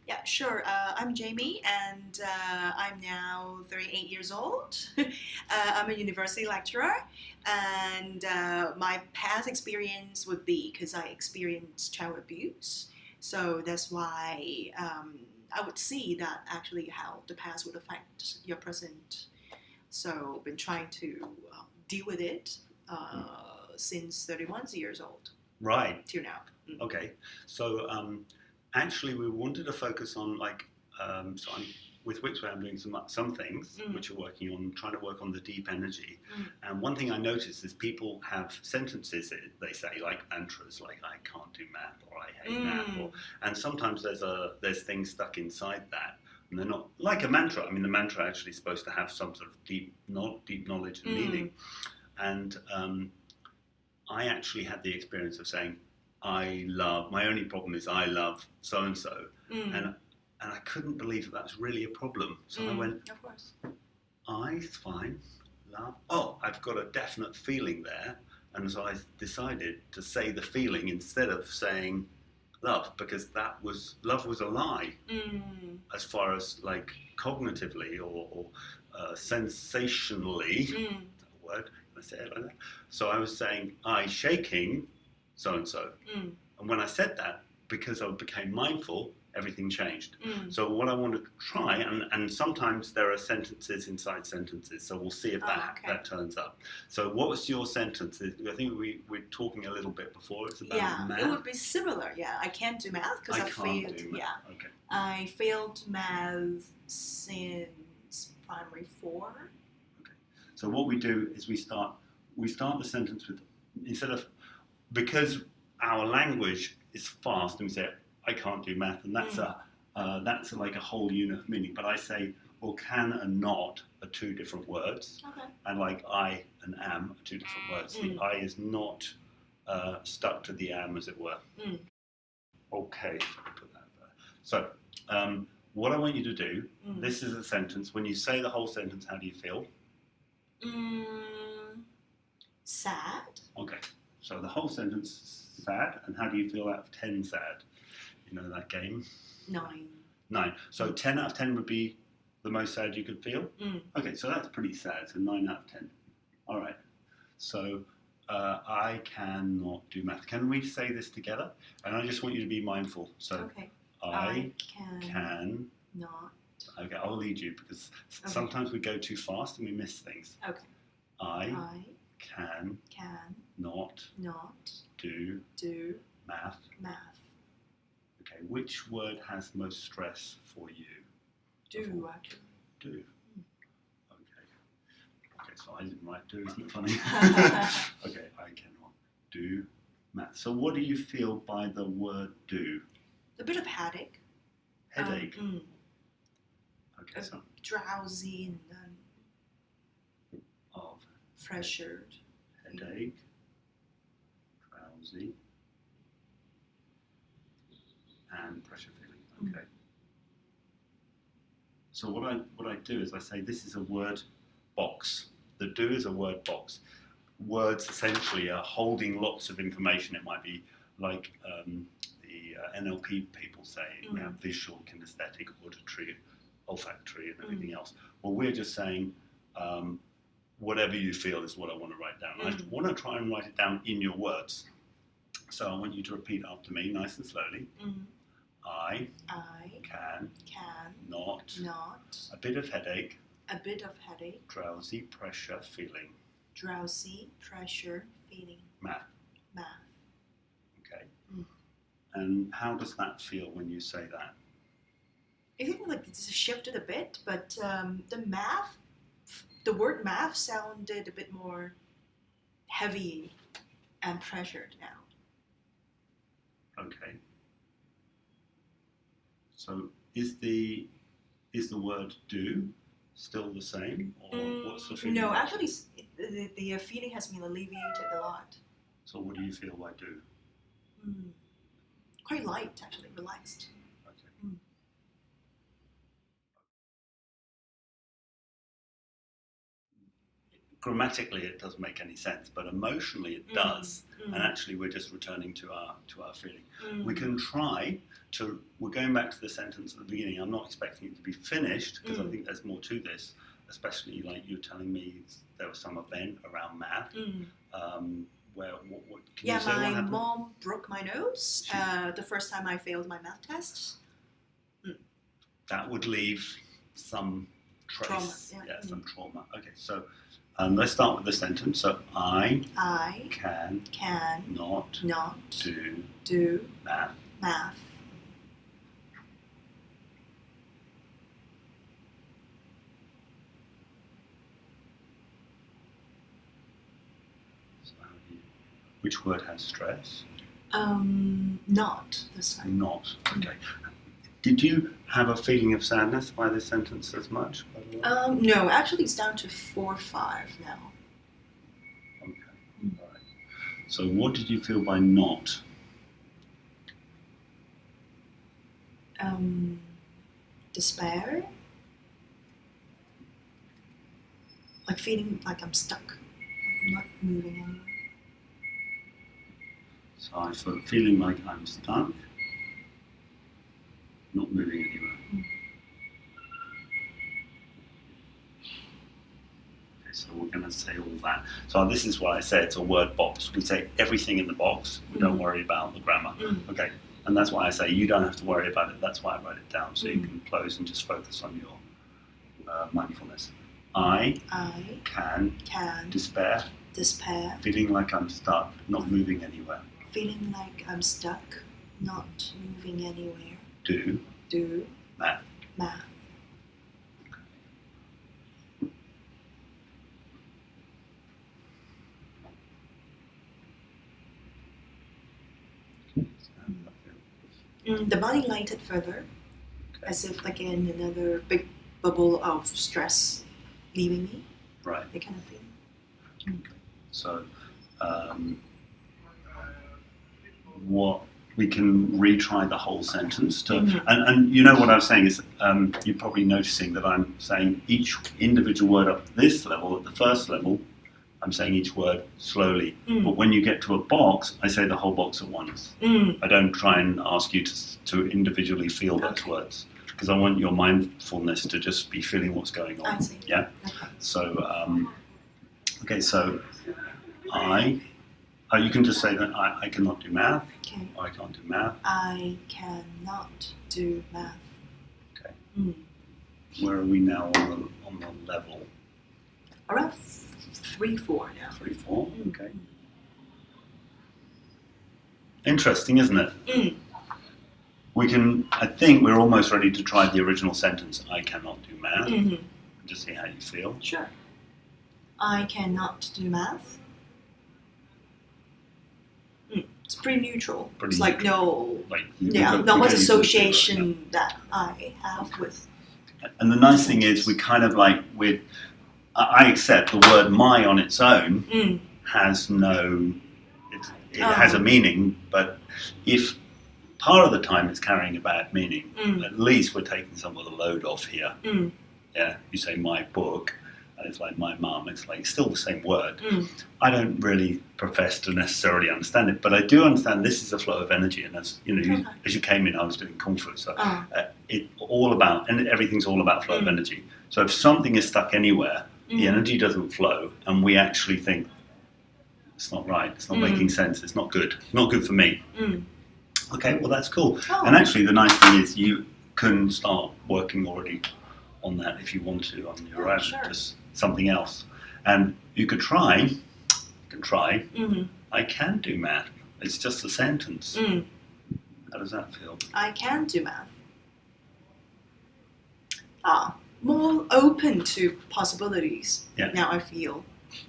Yeah, sure. I'm Jamie, and I'm now 38 years old. I'm a university lecturer, and my past experience would be because I experienced child abuse. So that's why I would see that actually how the past would affect your present. So I've been trying to deal with it since 31 years old Right. till now. Okay. So actually, we wanted to focus on so I'm with Wickes Way. I'm doing some things which are working on trying to work on the deep energy. And one thing I noticed is people have sentences that they say like mantras, like I can't do math or I hate math, and sometimes there's things stuck inside that. And they're not like a mantra. I mean, the mantra actually is supposed to have some sort of deep knowledge and meaning. And I actually had the experience of saying, my only problem is I love so-and-so. And I couldn't believe that was really a problem. So I went, of course. I's fine, love. Oh, I've got a definite feeling there. And so I decided to say the feeling instead of saying love, because love was a lie as far as like cognitively or sensationally. Is that a word? Can I say it like that? So I was saying I shaking so-and-so. And when I said that, because I became mindful, everything changed. So what I want to try, and sometimes there are sentences inside sentences, so we'll see if that turns up. So what was your sentence? I think we were talking a little bit before. It's about math. It would be similar. Yeah, I can't do math because I failed. Okay. I failed math since primary 4. Okay. So what we do is we start the sentence with, because our language is fast, and we say I can't do math, and that's like a whole unit of meaning. But I say, well, can and not are two different words, and like I and am are two different words. The I is not stuck to the am, as it were. Okay, put that there. So what I want you to do, this is a sentence. When you say the whole sentence, how do you feel? Sad. Okay, so the whole sentence, sad, and how do you feel out of 10 sad? You know that game? 9. So 10 out of 10 would be the most sad you could feel? Okay, so that's pretty sad, so 9 out of 10. All right, so I cannot do math. Can we say this together? And I just want you to be mindful. So I can not. Okay, I'll lead you because sometimes we go too fast and we miss things. Okay. I can not do math. Okay, which word has most stress for you? Do, actually. Do. Okay, so I didn't write do, isn't it funny? Okay, I cannot do math. So what do you feel by the word do? A bit of headache. Headache? Okay, so drowsy and then pressured. Headache, drowsy, and pressure feeling. Okay. So what I do is I say this is a word box. The do is a word box. Words essentially are holding lots of information. It might be like the NLP people say, we have visual, kinesthetic, auditory, olfactory, and everything else. Well, we're just saying whatever you feel is what I want to write down. I want to try and write it down in your words. So I want you to repeat after me, nice and slowly. I can not a bit of headache, drowsy pressure feeling, math. Okay. And how does that feel when you say that? I think like it's shifted a bit, but the word math sounded a bit more heavy and pressured now. Okay. So is the word do still the same, or what's the feeling? No, actually, the feeling has been alleviated a lot. So what do you feel by do? Quite light, actually, relaxed. Okay. grammatically it doesn't make any sense, but emotionally it does. And actually we're just returning to our feeling. We can try to, we're going back to the sentence at the beginning. I'm not expecting it to be finished because I think there's more to this, especially like you telling me there was some event around math. Where what can you say what my happened? mom broke my nose the first time I failed my math test. That would leave some trace, Trauma, some trauma. Okay, so let's start with the sentence. So I can not do math. So which word has stress? Not this time. Not. Okay. Did you have a feeling of sadness by this sentence as much? By the way? No, actually it's down to 4-5 now. Okay. All right. So what did you feel by not? Despair. Like feeling like I'm stuck. I'm not moving anywhere. So I feel feeling like I'm stuck, not moving anywhere. Okay, so we're going to say all that. So this is why I say it's a word box. We say everything in the box. We don't worry about the grammar. Okay, and that's why I say you don't have to worry about it. That's why I wrote it down, so you can close and just focus on your mindfulness. I can despair, feeling like I'm stuck, not moving anywhere. Feeling like I'm stuck, not moving anywhere. Do math. The body lighted further, as if again another big bubble of stress leaving me. Right. That kind of feeling. So, what we can retry the whole sentence to, and you know what I was saying is you're probably noticing that I'm saying each individual word up this level, at the first level, I'm saying each word slowly. But when you get to a box, I say the whole box at once. I don't try and ask you to individually feel those words, because I want your mindfulness to just be feeling what's going on. I see. Yeah. Okay. So, okay, so you can just say that I cannot do math. Okay. Or I can't do math. I cannot do math. Okay. Where are we now on the level? Around 3-4 now. 3-4. Okay. Interesting, isn't it? We can. I think we're almost ready to try the original sentence. I cannot do math. Just see how you feel. Sure. I cannot do math. It's pretty neutral. It's like no, not much association that I have with. And the nice thing is, we kind of like I accept the word "my" on its own has no. It has a meaning, but if part of the time it's carrying a bad meaning, at least we're taking some of the load off here. Yeah, you say "my book." And it's like my mum, it's like still the same word. I don't really profess to necessarily understand it, but I do understand this is a flow of energy. And as you know, as you came in, I was doing kung fu, so everything's all about flow of energy. So if something is stuck anywhere, the energy doesn't flow, and we actually think it's not right, it's not making sense, it's not good for me. Okay, well that's cool. And actually, the nice thing is you can start working already on that if you want to on your own. Sure. Just something else, and you could try. I can do math. It's just a sentence. How does that feel? I can do math. More open to possibilities. Yeah. Now I feel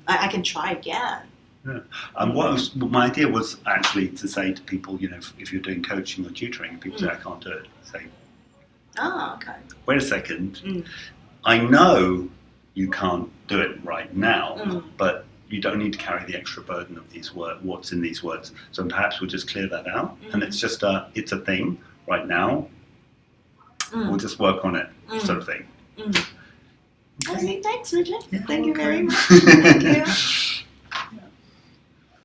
I can try again. Yeah. My idea was actually to say to people, you know, if you're doing coaching or tutoring, people say I can't do it. Say, okay. wait a second. I know you can't do it right now, but you don't need to carry the extra burden of these words, what's in these words. So perhaps we'll just clear that out, and it's just it's a thing right now. We'll just work on it, sort of thing. Okay, thanks, Richard. You're Thank you very welcome. much. Thank you.